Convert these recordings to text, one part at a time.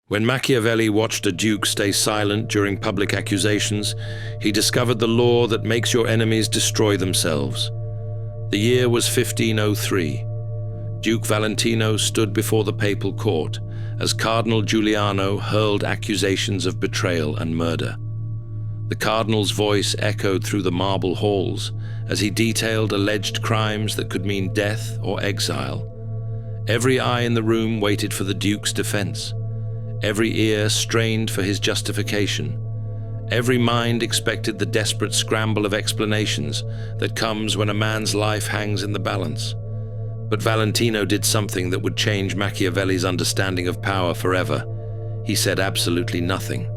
When Machiavelli watched a duke stay silent during public accusations, he discovered the law that makes your enemies destroy themselves. The year was 1503. Duke Valentino stood before the papal court as Cardinal Giuliano hurled accusations of betrayal and murder. The cardinal's voice echoed through the marble halls as he detailed alleged crimes that could mean death or exile. Every eye in the room waited for the duke's defense. Every ear strained for his justification. Every mind expected the desperate scramble of explanations that comes when a man's life hangs in the balance. But Valentino did something that would change Machiavelli's understanding of power forever. He said absolutely nothing.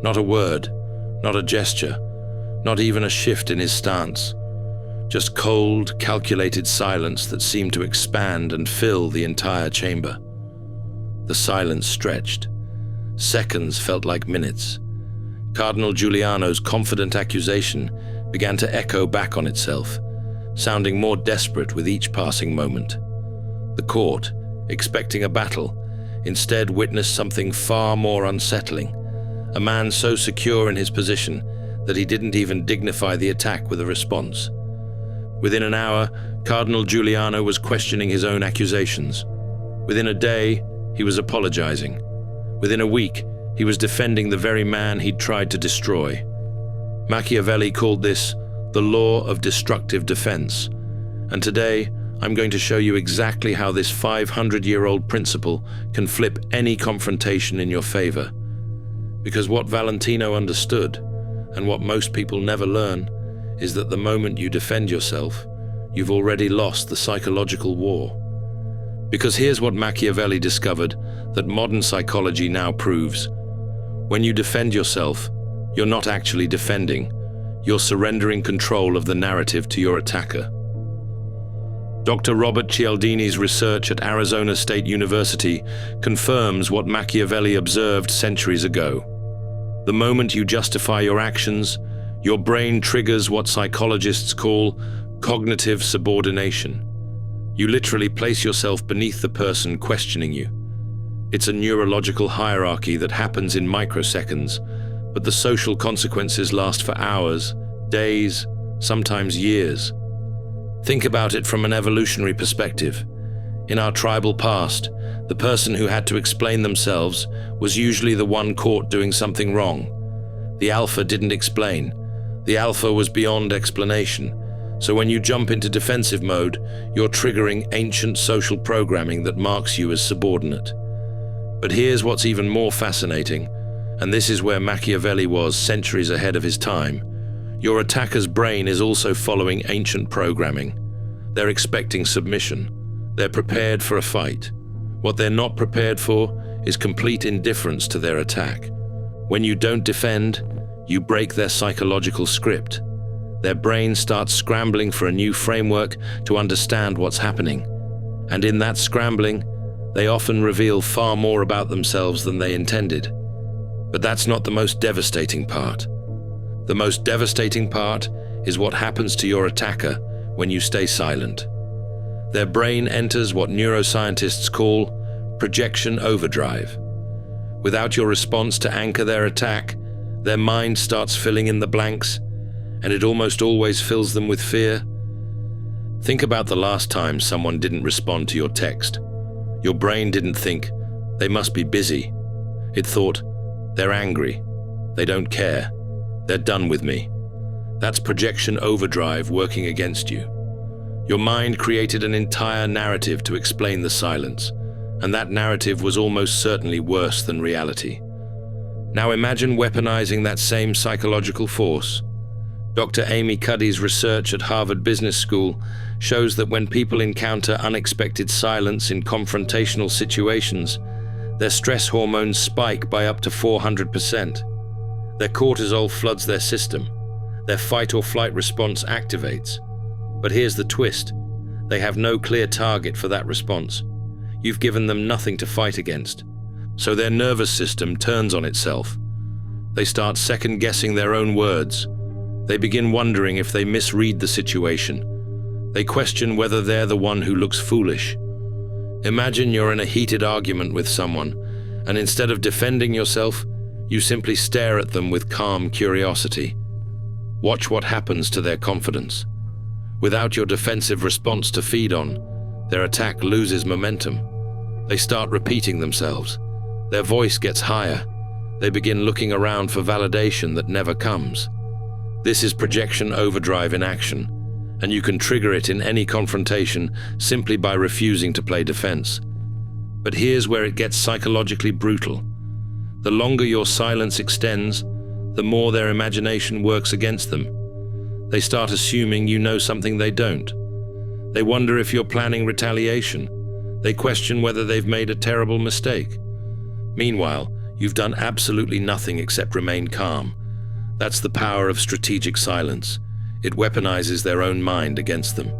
Not a word, not a gesture, not even a shift in his stance. Just cold, calculated silence that seemed to expand and fill the entire chamber. The silence stretched. Seconds felt like minutes. Cardinal Giuliano's confident accusation began to echo back on itself, sounding more desperate with each passing moment. The court, expecting a battle, instead witnessed something far more unsettling. A man so secure in his position that he didn't even dignify the attack with a response. Within an hour, Cardinal Giuliano was questioning his own accusations. Within a day, he was apologizing. Within a week, he was defending the very man he'd tried to destroy. Machiavelli called this the law of destructive defense. And today, I'm going to show you exactly how this 500-year-old principle can flip any confrontation in your favor. Because what Valentino understood, and what most people never learn, is that the moment you defend yourself, you've already lost the psychological war. Because here's what Machiavelli discovered that modern psychology now proves. When you defend yourself, you're not actually defending. You're surrendering control of the narrative to your attacker. Dr. Robert Cialdini's research at Arizona State University confirms what Machiavelli observed centuries ago. The moment you justify your actions, your brain triggers what psychologists call cognitive subordination. You literally place yourself beneath the person questioning you. It's a neurological hierarchy that happens in microseconds, but the social consequences last for hours, days, sometimes years. Think about it from an evolutionary perspective. In our tribal past, the person who had to explain themselves was usually the one caught doing something wrong. The alpha didn't explain. The alpha was beyond explanation. So when you jump into defensive mode, you're triggering ancient social programming that marks you as subordinate. But here's what's even more fascinating, and this is where Machiavelli was centuries ahead of his time. Your attacker's brain is also following ancient programming. They're expecting submission. They're prepared for a fight. What they're not prepared for is complete indifference to their attack. When you don't defend, you break their psychological script. Their brain starts scrambling for a new framework to understand what's happening. And in that scrambling, they often reveal far more about themselves than they intended. But that's not the most devastating part. The most devastating part is what happens to your attacker when you stay silent. Their brain enters what neuroscientists call projection overdrive. Without your response to anchor their attack, their mind starts filling in the blanks, and it almost always fills them with fear. Think about the last time someone didn't respond to your text. Your brain didn't think, they must be busy. It thought, they're angry, they don't care, they're done with me. That's projection overdrive working against you. Your mind created an entire narrative to explain the silence, and that narrative was almost certainly worse than reality. Now imagine weaponizing that same psychological force. Dr. Amy Cuddy's research at Harvard Business School shows that when people encounter unexpected silence in confrontational situations, their stress hormones spike by up to 400%. Their cortisol floods their system. Their fight or flight response activates. But here's the twist. They have no clear target for that response. You've given them nothing to fight against. So their nervous system turns on itself. They start second-guessing their own words. They begin wondering if they misread the situation. They question whether they're the one who looks foolish. Imagine you're in a heated argument with someone, and instead of defending yourself, you simply stare at them with calm curiosity. Watch what happens to their confidence. Without your defensive response to feed on, their attack loses momentum. They start repeating themselves. Their voice gets higher. They begin looking around for validation that never comes. This is projection overdrive in action, and you can trigger it in any confrontation simply by refusing to play defense. But here's where it gets psychologically brutal. The longer your silence extends, the more their imagination works against them. They start assuming you know something they don't. They wonder if you're planning retaliation. They question whether they've made a terrible mistake. Meanwhile, you've done absolutely nothing except remain calm. That's the power of strategic silence. It weaponizes their own mind against them.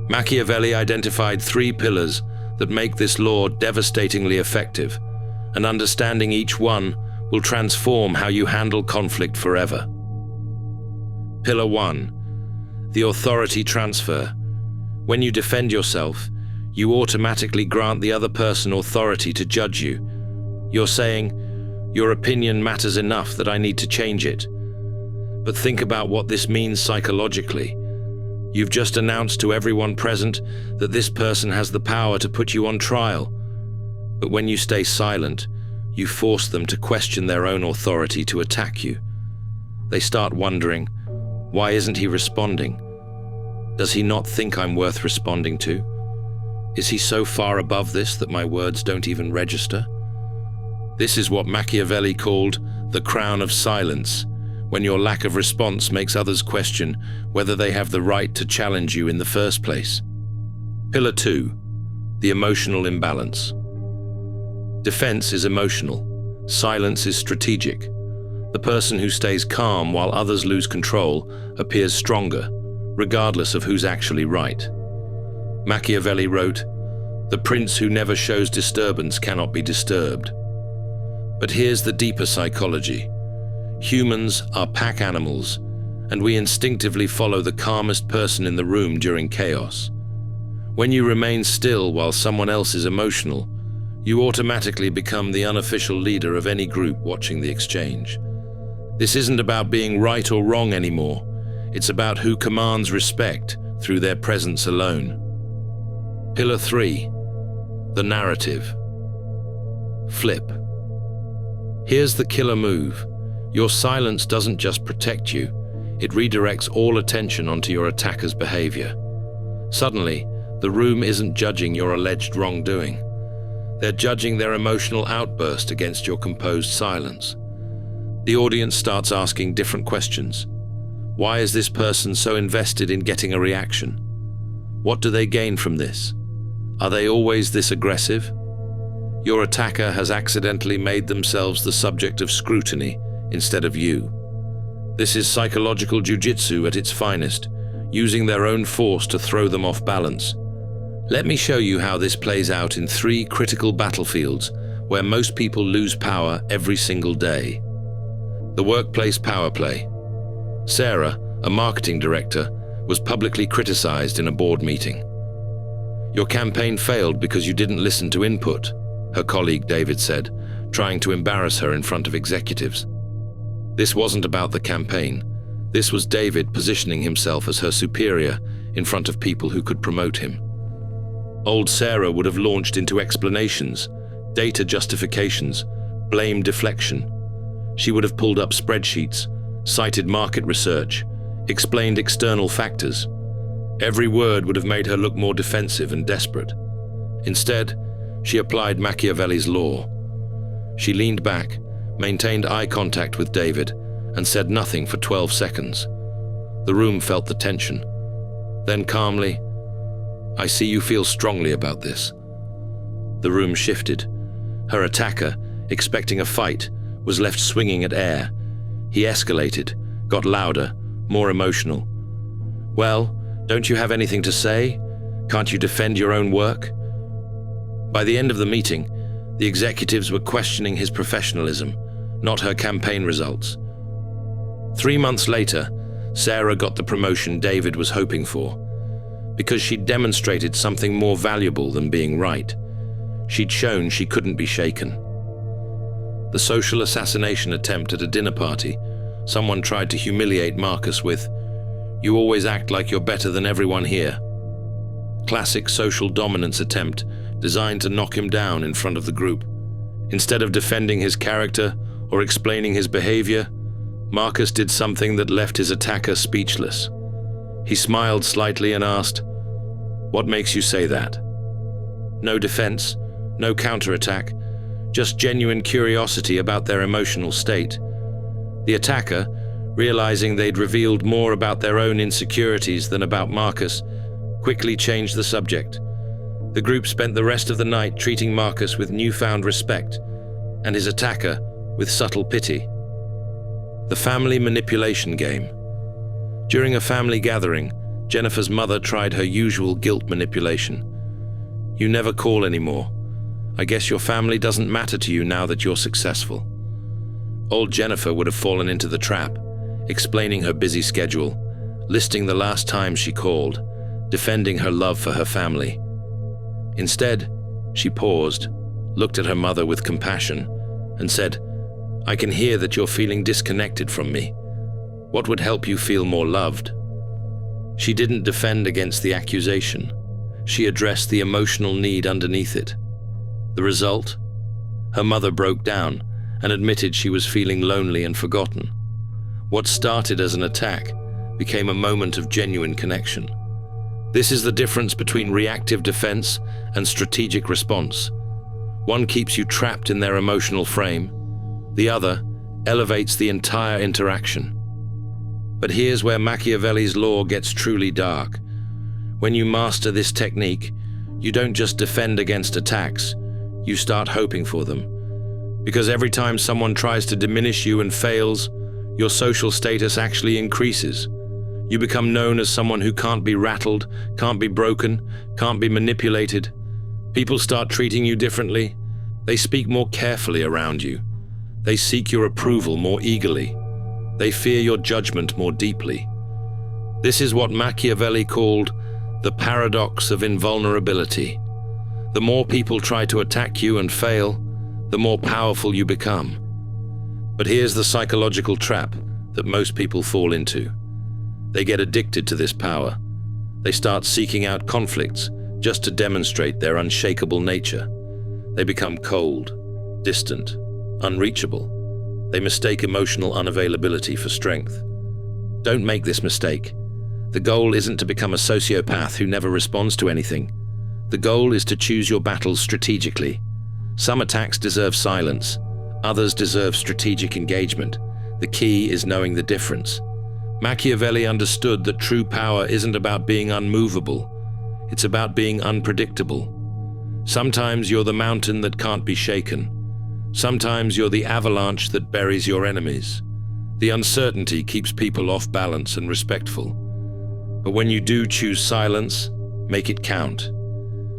Machiavelli identified 3 pillars that make this law devastatingly effective, and understanding each one will transform how you handle conflict forever. Pillar 1. The authority transfer. When you defend yourself, you automatically grant the other person authority to judge you. You're saying, "Your opinion matters enough that I need to change it." But think about what this means psychologically. You've just announced to everyone present that this person has the power to put you on trial. But when you stay silent, you force them to question their own authority to attack you. They start wondering, why isn't he responding? Does he not think I'm worth responding to? Is he so far above this that my words don't even register? This is what Machiavelli called the crown of silence, when your lack of response makes others question whether they have the right to challenge you in the first place. Pillar 2. The emotional imbalance. Defense is emotional. Silence is strategic. The person who stays calm while others lose control appears stronger, regardless of who's actually right. Machiavelli wrote, "The prince who never shows disturbance cannot be disturbed." But here's the deeper psychology. Humans are pack animals, and we instinctively follow the calmest person in the room during chaos. When you remain still while someone else is emotional, you automatically become the unofficial leader of any group watching the exchange. This isn't about being right or wrong anymore. It's about who commands respect through their presence alone. Pillar 3. The narrative. Flip. Here's the killer move. Your silence doesn't just protect you, it redirects all attention onto your attacker's behavior. Suddenly, the room isn't judging your alleged wrongdoing. They're judging their emotional outburst against your composed silence. The audience starts asking different questions. Why is this person so invested in getting a reaction? What do they gain from this? Are they always this aggressive? Your attacker has accidentally made themselves the subject of scrutiny instead of you. This is psychological jujitsu at its finest, using their own force to throw them off balance. Let me show you how this plays out in 3 critical battlefields where most people lose power every single day. The workplace power play. Sarah, a marketing director, was publicly criticized in a board meeting. "Your campaign failed because you didn't listen to input," her colleague David said, trying to embarrass her in front of executives. This wasn't about the campaign. This was David positioning himself as her superior in front of people who could promote him. Old Sarah would have launched into explanations, data justifications, blame deflection. She would have pulled up spreadsheets, cited market research, explained external factors. Every word would have made her look more defensive and desperate. Instead, she applied Machiavelli's law. She leaned back, maintained eye contact with David, and said nothing for 12 seconds. The room felt the tension. Then calmly, "I see you feel strongly about this." The room shifted. Her attacker, expecting a fight, was left swinging at air. He escalated, got louder, more emotional. "Well, don't you have anything to say? Can't you defend your own work?" By the end of the meeting, the executives were questioning his professionalism, not her campaign results. 3 months later, Sarah got the promotion David was hoping for, because she'd demonstrated something more valuable than being right. She'd shown she couldn't be shaken. The social assassination attempt at a dinner party. Someone tried to humiliate Marcus with, "You always act like you're better than everyone here." Classic social dominance attempt designed to knock him down in front of the group. Instead of defending his character or explaining his behavior, Marcus did something that left his attacker speechless. He smiled slightly and asked, "What makes you say that?" No defense, no counterattack, just genuine curiosity about their emotional state. The attacker, realizing they'd revealed more about their own insecurities than about Marcus, quickly changed the subject. The group spent the rest of the night treating Marcus with newfound respect, and his attacker with subtle pity. The family manipulation game. During a family gathering, Jennifer's mother tried her usual guilt manipulation. "You never call anymore. I guess your family doesn't matter to you now that you're successful." Old Jennifer would have fallen into the trap, explaining her busy schedule, listing the last time she called, defending her love for her family. Instead, she paused, looked at her mother with compassion, and said, "I can hear that you're feeling disconnected from me. What would help you feel more loved?" She didn't defend against the accusation. She addressed the emotional need underneath it. The result? Her mother broke down and admitted she was feeling lonely and forgotten. What started as an attack became a moment of genuine connection. This is the difference between reactive defense and strategic response. One keeps you trapped in their emotional frame. The other elevates the entire interaction. But here's where Machiavelli's law gets truly dark. When you master this technique, you don't just defend against attacks, you start hoping for them. Because every time someone tries to diminish you and fails, your social status actually increases. You become known as someone who can't be rattled, can't be broken, can't be manipulated. People start treating you differently. They speak more carefully around you. They seek your approval more eagerly. They fear your judgment more deeply. This is what Machiavelli called the paradox of invulnerability. The more people try to attack you and fail, the more powerful you become. But here's the psychological trap that most people fall into. They get addicted to this power. They start seeking out conflicts just to demonstrate their unshakable nature. They become cold, distant, unreachable. They mistake emotional unavailability for strength. Don't make this mistake. The goal isn't to become a sociopath who never responds to anything. The goal is to choose your battles strategically. Some attacks deserve silence. Others deserve strategic engagement. The key is knowing the difference. Machiavelli understood that true power isn't about being unmovable. It's about being unpredictable. Sometimes you're the mountain that can't be shaken. Sometimes you're the avalanche that buries your enemies. The uncertainty keeps people off balance and respectful. But when you do choose silence, make it count.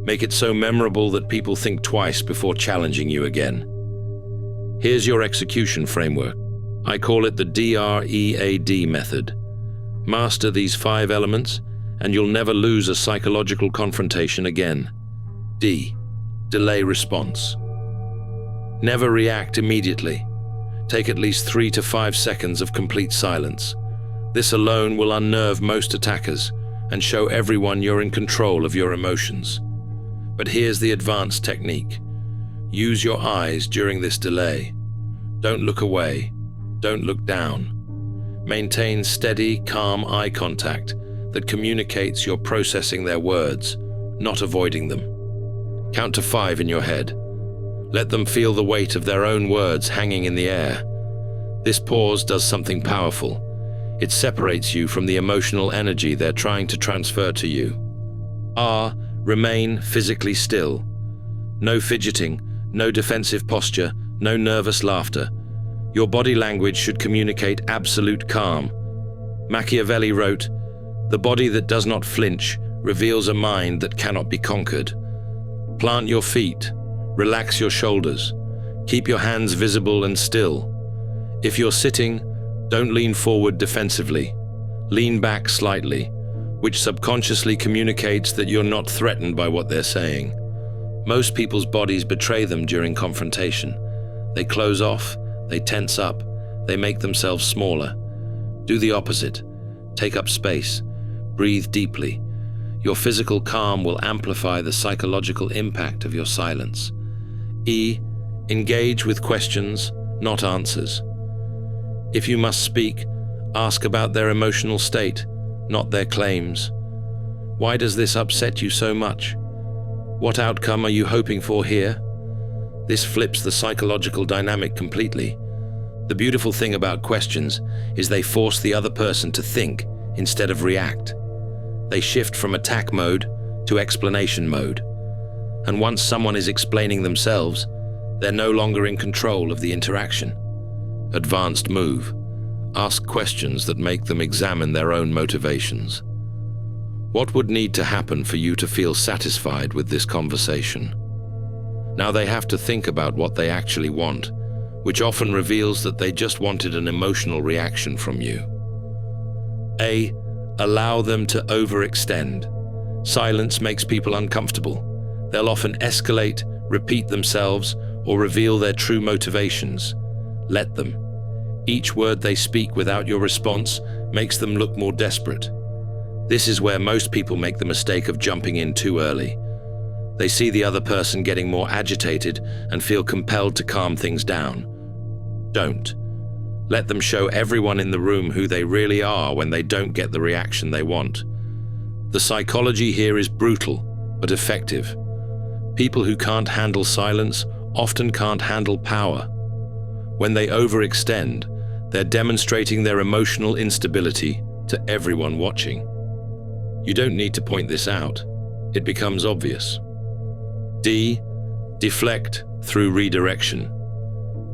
Make it so memorable that people think twice before challenging you again. Here's your execution framework. I call it the DREAD method. Master these 5 elements, and you'll never lose a psychological confrontation again. D. Delay response. Never react immediately. Take at least 3 to 5 seconds of complete silence. This alone will unnerve most attackers and show everyone you're in control of your emotions. But here's the advanced technique. Use your eyes during this delay. Don't look away. Don't look down. Maintain steady, calm eye contact that communicates you're processing their words, not avoiding them. Count to 5 in your head. Let them feel the weight of their own words hanging in the air. This pause does something powerful. It separates you from the emotional energy they're trying to transfer to you. R. Remain physically still. No fidgeting, no defensive posture, no nervous laughter. Your body language should communicate absolute calm. Machiavelli wrote, "The body that does not flinch reveals a mind that cannot be conquered." Plant your feet, relax your shoulders, keep your hands visible and still. If you're sitting, don't lean forward defensively. Lean back slightly, which subconsciously communicates that you're not threatened by what they're saying. Most people's bodies betray them during confrontation. They close off, they tense up, they make themselves smaller. Do the opposite. Take up space. Breathe deeply. Your physical calm will amplify the psychological impact of your silence. E. Engage with questions, not answers. If you must speak, ask about their emotional state, not their claims. Why does this upset you so much? What outcome are you hoping for here? This flips the psychological dynamic completely. The beautiful thing about questions is they force the other person to think instead of react. They shift from attack mode to explanation mode. And once someone is explaining themselves, they're no longer in control of the interaction. Advanced move. Ask questions that make them examine their own motivations. What would need to happen for you to feel satisfied with this conversation? Now they have to think about what they actually want, which often reveals that they just wanted an emotional reaction from you. A. Allow them to overextend. Silence makes people uncomfortable. They'll often escalate, repeat themselves, or reveal their true motivations. Let them. Each word they speak without your response makes them look more desperate. This is where most people make the mistake of jumping in too early. They see the other person getting more agitated and feel compelled to calm things down. Don't. Let them show everyone in the room who they really are when they don't get the reaction they want. The psychology here is brutal, but effective. People who can't handle silence often can't handle power. When they overextend, they're demonstrating their emotional instability to everyone watching. You don't need to point this out. It becomes obvious. D. Deflect through redirection.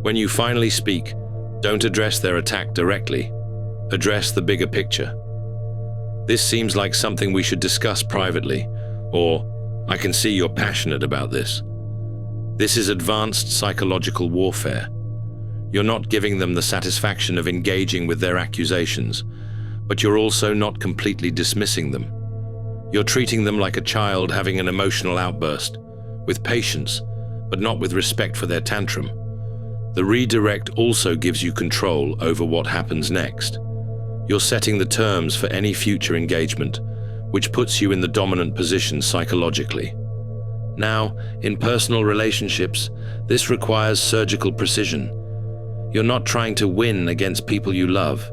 When you finally speak, don't address their attack directly. Address the bigger picture. This seems like something we should discuss privately, or I can see you're passionate about this. This is advanced psychological warfare. You're not giving them the satisfaction of engaging with their accusations, but you're also not completely dismissing them. You're treating them like a child having an emotional outburst, with patience, but not with respect for their tantrum. The redirect also gives you control over what happens next. You're setting the terms for any future engagement, which puts you in the dominant position psychologically. Now, in personal relationships, this requires surgical precision. You're not trying to win against people you love.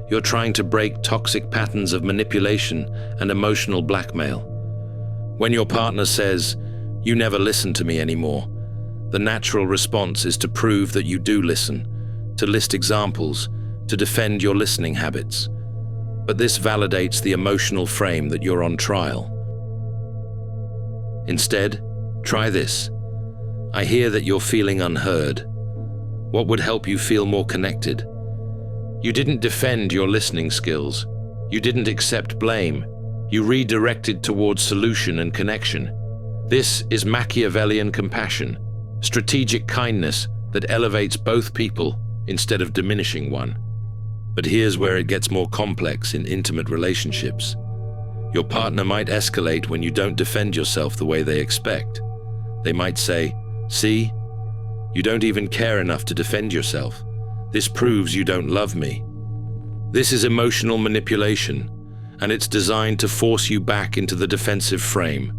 You're trying to break toxic patterns of manipulation and emotional blackmail. When your partner says, "You never listen to me anymore," the natural response is to prove that you do listen, to list examples, to defend your listening habits. But this validates the emotional frame that you're on trial. Instead, try this. I hear that you're feeling unheard. What would help you feel more connected? You didn't defend your listening skills. You didn't accept blame. You redirected towards solution and connection. This is Machiavellian compassion, strategic kindness that elevates both people instead of diminishing one. But here's where it gets more complex in intimate relationships. Your partner might escalate when you don't defend yourself the way they expect. They might say, "See, you don't even care enough to defend yourself. This proves you don't love me." This is emotional manipulation, and it's designed to force you back into the defensive frame.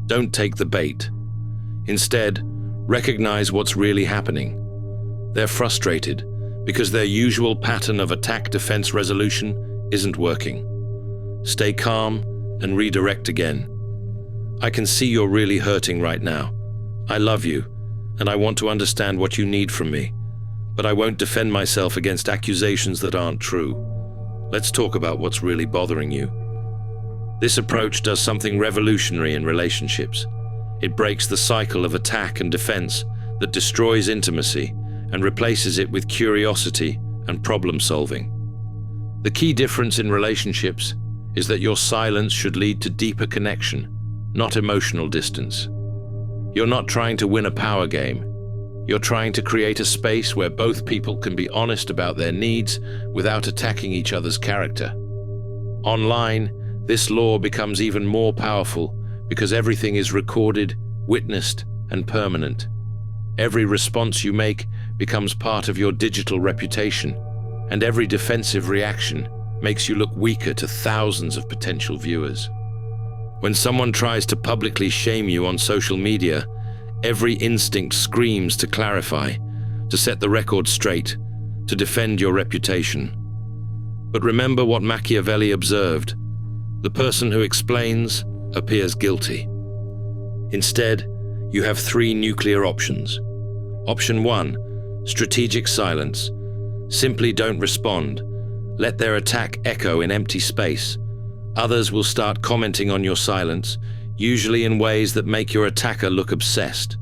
Don't take the bait. Instead, recognize what's really happening. They're frustrated because their usual pattern of attack-defense resolution isn't working. Stay calm and redirect again. I can see you're really hurting right now. I love you, and I want to understand what you need from me, but I won't defend myself against accusations that aren't true. Let's talk about what's really bothering you. This approach does something revolutionary in relationships. It breaks the cycle of attack and defense that destroys intimacy and replaces it with curiosity and problem solving. The key difference in relationships is that your silence should lead to deeper connection, not emotional distance. You're not trying to win a power game. You're trying to create a space where both people can be honest about their needs without attacking each other's character. Online, this law becomes even more powerful because everything is recorded, witnessed, and permanent. Every response you make becomes part of your digital reputation, and every defensive reaction makes you look weaker to thousands of potential viewers. When someone tries to publicly shame you on social media, every instinct screams to clarify, to set the record straight, to defend your reputation. But remember what Machiavelli observed: the person who explains appears guilty. Instead, you have three nuclear options. Option 1, strategic silence. Simply don't respond. Let their attack echo in empty space. Others will start commenting on your silence, usually in ways that make your attacker look obsessed.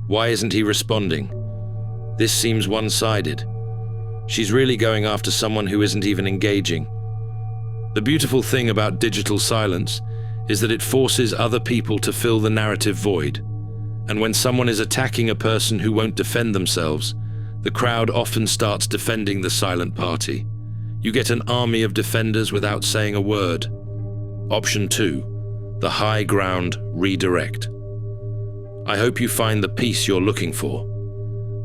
Why isn't he responding? This seems one-sided. She's really going after someone who isn't even engaging. The beautiful thing about digital silence is that it forces other people to fill the narrative void. And when someone is attacking a person who won't defend themselves, the crowd often starts defending the silent party. You get an army of defenders without saying a word. Option 2, the high ground redirect. I hope you find the peace you're looking for.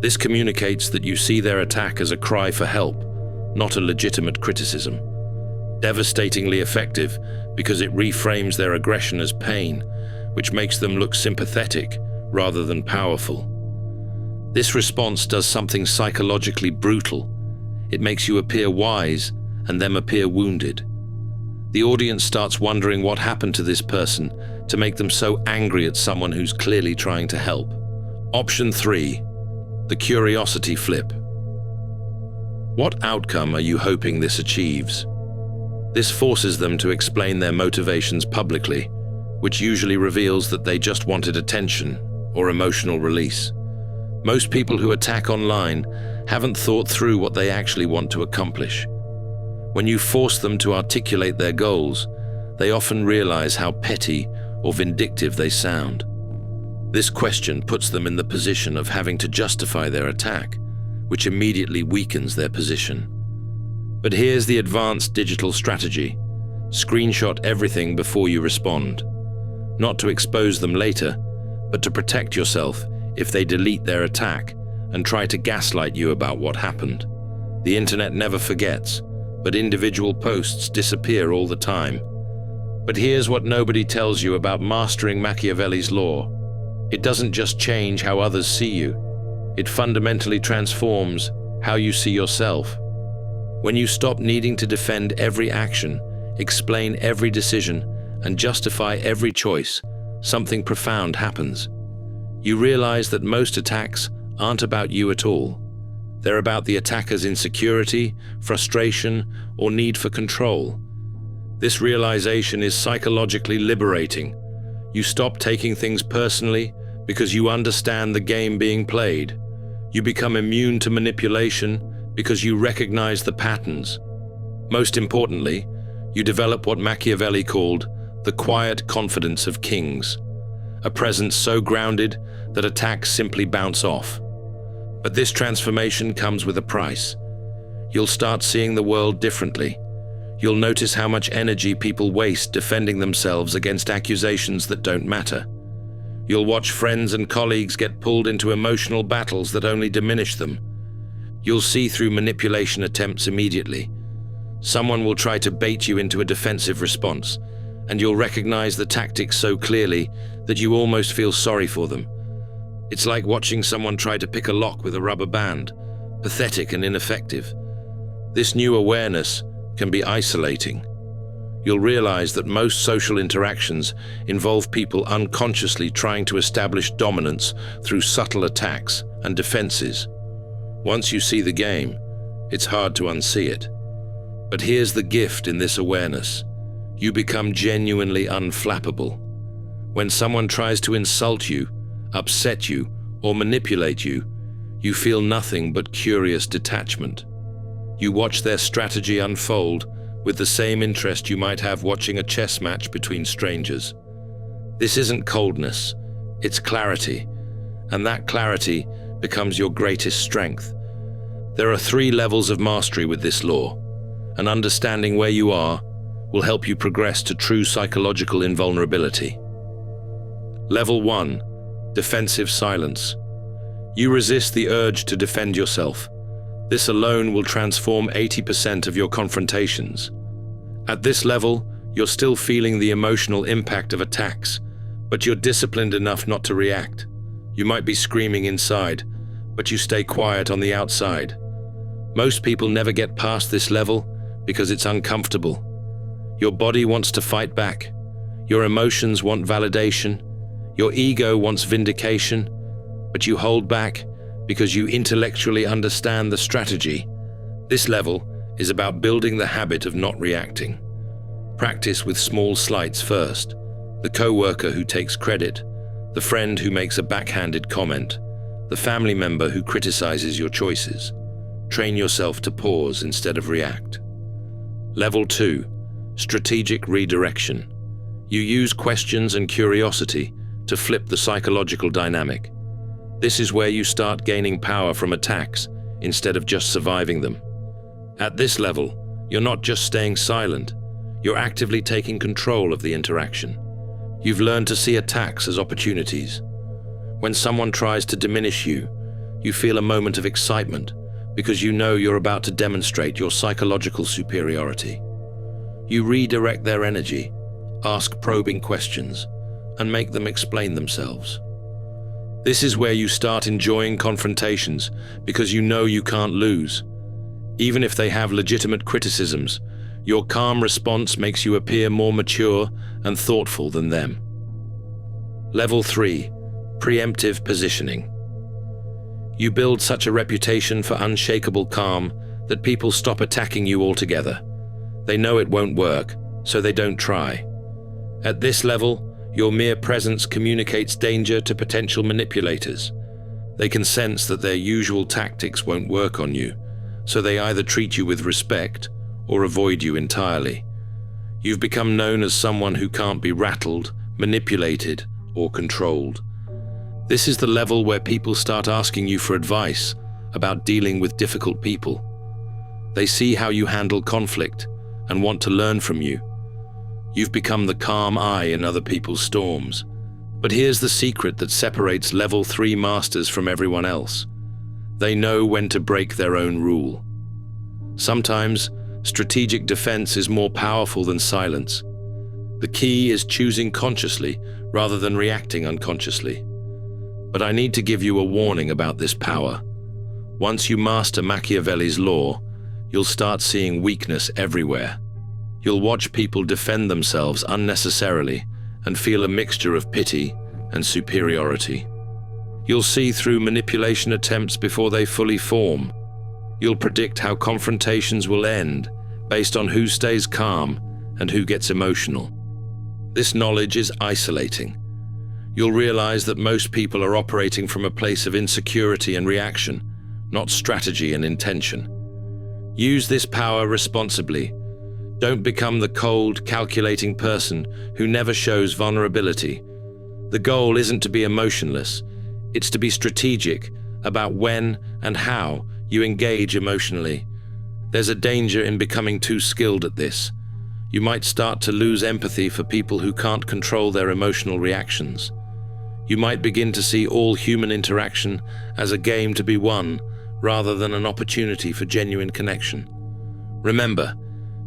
This communicates that you see their attack as a cry for help, not a legitimate criticism. Devastatingly effective because it reframes their aggression as pain, which makes them look sympathetic rather than powerful. This response does something psychologically brutal. It makes you appear wise and them appear wounded. The audience starts wondering what happened to this person to make them so angry at someone who's clearly trying to help. Option 3, the curiosity flip. What outcome are you hoping this achieves? This forces them to explain their motivations publicly, which usually reveals that they just wanted attention or emotional release. Most people who attack online haven't thought through what they actually want to accomplish. When you force them to articulate their goals, they often realize how petty or vindictive they sound. This question puts them in the position of having to justify their attack, which immediately weakens their position. But here's the advanced digital strategy. Screenshot everything before you respond. Not to expose them later, but to protect yourself if they delete their attack and try to gaslight you about what happened. The internet never forgets, but individual posts disappear all the time. But here's what nobody tells you about mastering Machiavelli's law. It doesn't just change how others see you. It fundamentally transforms how you see yourself. When you stop needing to defend every action, explain every decision, and justify every choice, something profound happens. You realize that most attacks aren't about you at all. They're about the attacker's insecurity, frustration, or need for control. This realization is psychologically liberating. You stop taking things personally because you understand the game being played. You become immune to manipulation because you recognize the patterns. Most importantly, you develop what Machiavelli called the quiet confidence of kings, a presence so grounded that attacks simply bounce off. But this transformation comes with a price. You'll start seeing the world differently. You'll notice how much energy people waste defending themselves against accusations that don't matter. You'll watch friends and colleagues get pulled into emotional battles that only diminish them. You'll see through manipulation attempts immediately. Someone will try to bait you into a defensive response, and you'll recognize the tactics so clearly that you almost feel sorry for them. It's like watching someone try to pick a lock with a rubber band, pathetic and ineffective. This new awareness can be isolating. You'll realize that most social interactions involve people unconsciously trying to establish dominance through subtle attacks and defenses. Once you see the game, it's hard to unsee it. But here's the gift in this awareness. You become genuinely unflappable. When someone tries to insult you, upset you, or manipulate you, you feel nothing but curious detachment. You watch their strategy unfold with the same interest you might have watching a chess match between strangers. This isn't coldness, it's clarity, and that clarity becomes your greatest strength. There are 3 levels of mastery with this law, and understanding where you are will help you progress to true psychological invulnerability. Level 1, defensive silence. You resist the urge to defend yourself. This alone will transform 80% of your confrontations. At this level, you're still feeling the emotional impact of attacks, but you're disciplined enough not to react. You might be screaming inside, but you stay quiet on the outside. Most people never get past this level because it's uncomfortable. Your body wants to fight back. Your emotions want validation. Your ego wants vindication, but you hold back because you intellectually understand the strategy. This level is about building the habit of not reacting. Practice with small slights first. The coworker who takes credit, the friend who makes a backhanded comment, the family member who criticizes your choices. Train yourself to pause instead of react. Level 2. Strategic redirection. You use questions and curiosity to flip the psychological dynamic. This is where you start gaining power from attacks instead of just surviving them. At this level, you're not just staying silent, you're actively taking control of the interaction. You've learned to see attacks as opportunities. When someone tries to diminish you, you feel a moment of excitement because you know you're about to demonstrate your psychological superiority. You redirect their energy, ask probing questions, and make them explain themselves. This is where you start enjoying confrontations because you know you can't lose. Even if they have legitimate criticisms, your calm response makes you appear more mature and thoughtful than them. Level 3. Preemptive positioning. You build such a reputation for unshakable calm that people stop attacking you altogether. They know it won't work, so they don't try. At this level, your mere presence communicates danger to potential manipulators. They can sense that their usual tactics won't work on you, so they either treat you with respect or avoid you entirely. You've become known as someone who can't be rattled, manipulated, or controlled. This is the level where people start asking you for advice about dealing with difficult people. They see how you handle conflict and want to learn from you. You've become the calm eye in other people's storms. But here's the secret that separates level 3 masters from everyone else. They know when to break their own rule. Sometimes, strategic defense is more powerful than silence. The key is choosing consciously rather than reacting unconsciously. But I need to give you a warning about this power. Once you master Machiavelli's law, you'll start seeing weakness everywhere. You'll watch people defend themselves unnecessarily and feel a mixture of pity and superiority. You'll see through manipulation attempts before they fully form. You'll predict how confrontations will end based on who stays calm and who gets emotional. This knowledge is isolating. You'll realize that most people are operating from a place of insecurity and reaction, not strategy and intention. Use this power responsibly. Don't become the cold, calculating person who never shows vulnerability. The goal isn't to be emotionless, it's to be strategic about when and how you engage emotionally. There's a danger in becoming too skilled at this. You might start to lose empathy for people who can't control their emotional reactions. You might begin to see all human interaction as a game to be won rather than an opportunity for genuine connection. Remember,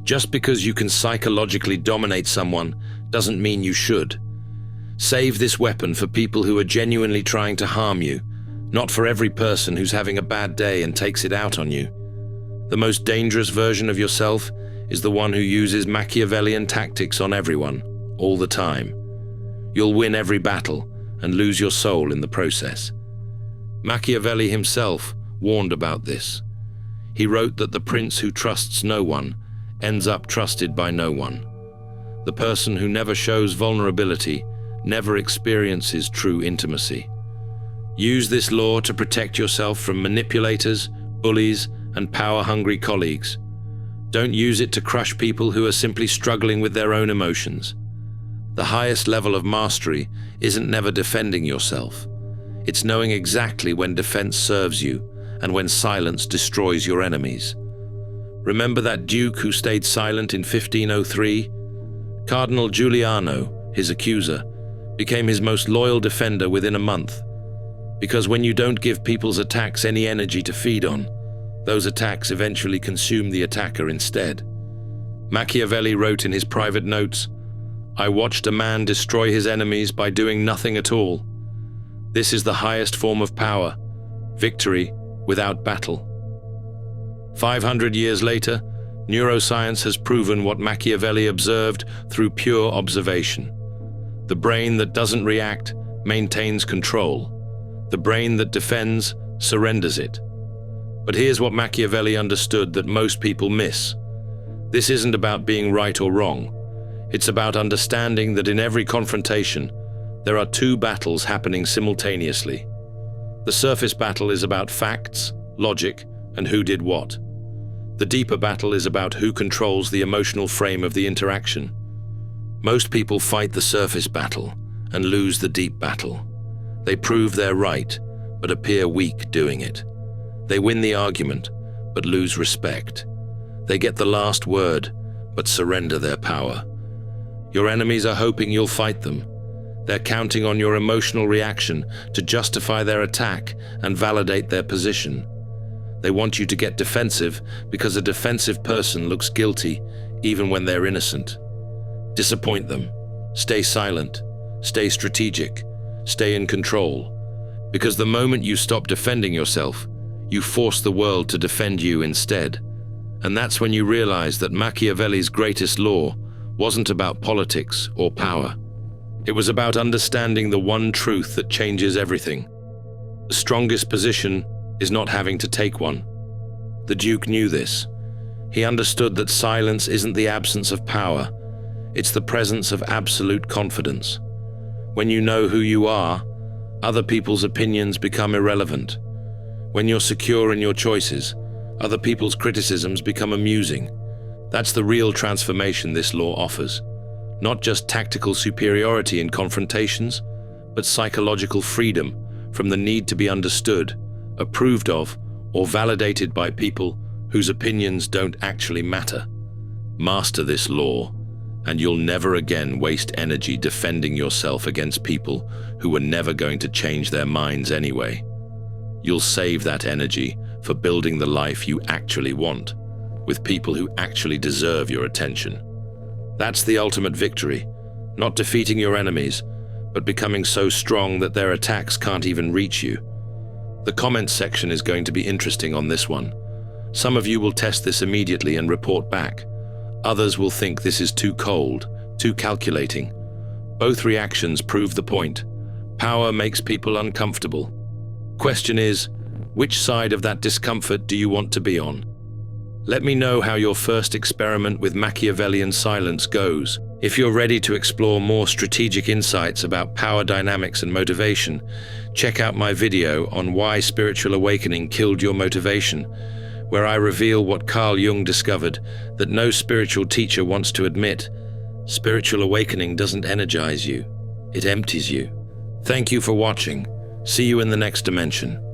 just because you can psychologically dominate someone doesn't mean you should. Save this weapon for people who are genuinely trying to harm you, not for every person who's having a bad day and takes it out on you. The most dangerous version of yourself is the one who uses Machiavellian tactics on everyone, all the time. You'll win every battle and lose your soul in the process. Machiavelli himself warned about this. He wrote that the prince who trusts no one ends up trusted by no one. The person who never shows vulnerability never experiences true intimacy. Use this law to protect yourself from manipulators, bullies, and power-hungry colleagues. Don't use it to crush people who are simply struggling with their own emotions. The highest level of mastery isn't never defending yourself. It's knowing exactly when defense serves you and when silence destroys your enemies. Remember that duke who stayed silent in 1503? Cardinal Giuliano, his accuser, became his most loyal defender within a month. Because when you don't give people's attacks any energy to feed on, those attacks eventually consume the attacker instead. Machiavelli wrote in his private notes, "I watched a man destroy his enemies by doing nothing at all. This is the highest form of power, victory without battle." 500 years later, neuroscience has proven what Machiavelli observed through pure observation. The brain that doesn't react maintains control. The brain that defends surrenders it. But here's what Machiavelli understood that most people miss. This isn't about being right or wrong. It's about understanding that in every confrontation, there are two battles happening simultaneously. The surface battle is about facts, logic, and who did what. The deeper battle is about who controls the emotional frame of the interaction. Most people fight the surface battle and lose the deep battle. They prove they're right, but appear weak doing it. They win the argument, but lose respect. They get the last word, but surrender their power. Your enemies are hoping you'll fight them. They're counting on your emotional reaction to justify their attack and validate their position. They want you to get defensive because a defensive person looks guilty even when they're innocent. Disappoint them. Stay silent. Stay strategic. Stay in control. Because the moment you stop defending yourself, you force the world to defend you instead. And that's when you realize that Machiavelli's greatest law wasn't about politics or power. It was about understanding the one truth that changes everything. The strongest position is not having to take one. The Duke knew this. He understood that silence isn't the absence of power, it's the presence of absolute confidence. When you know who you are, other people's opinions become irrelevant. When you're secure in your choices, other people's criticisms become amusing. That's the real transformation this law offers. Not just tactical superiority in confrontations, but psychological freedom from the need to be understood, approved of, or validated by people whose opinions don't actually matter. Master this law, and you'll never again waste energy defending yourself against people who were never going to change their minds anyway. You'll save that energy for building the life you actually want, with people who actually deserve your attention. That's the ultimate victory, not defeating your enemies, but becoming so strong that their attacks can't even reach you. The comments section is going to be interesting on this one. Some of you will test this immediately and report back. Others will think this is too cold, too calculating. Both reactions prove the point. Power makes people uncomfortable. Question is, which side of that discomfort do you want to be on? Let me know how your first experiment with Machiavellian silence goes. If you're ready to explore more strategic insights about power dynamics and motivation, check out my video on why spiritual awakening killed your motivation, where I reveal what Carl Jung discovered that no spiritual teacher wants to admit. Spiritual awakening doesn't energize you, it empties you. Thank you for watching. See you in the next dimension.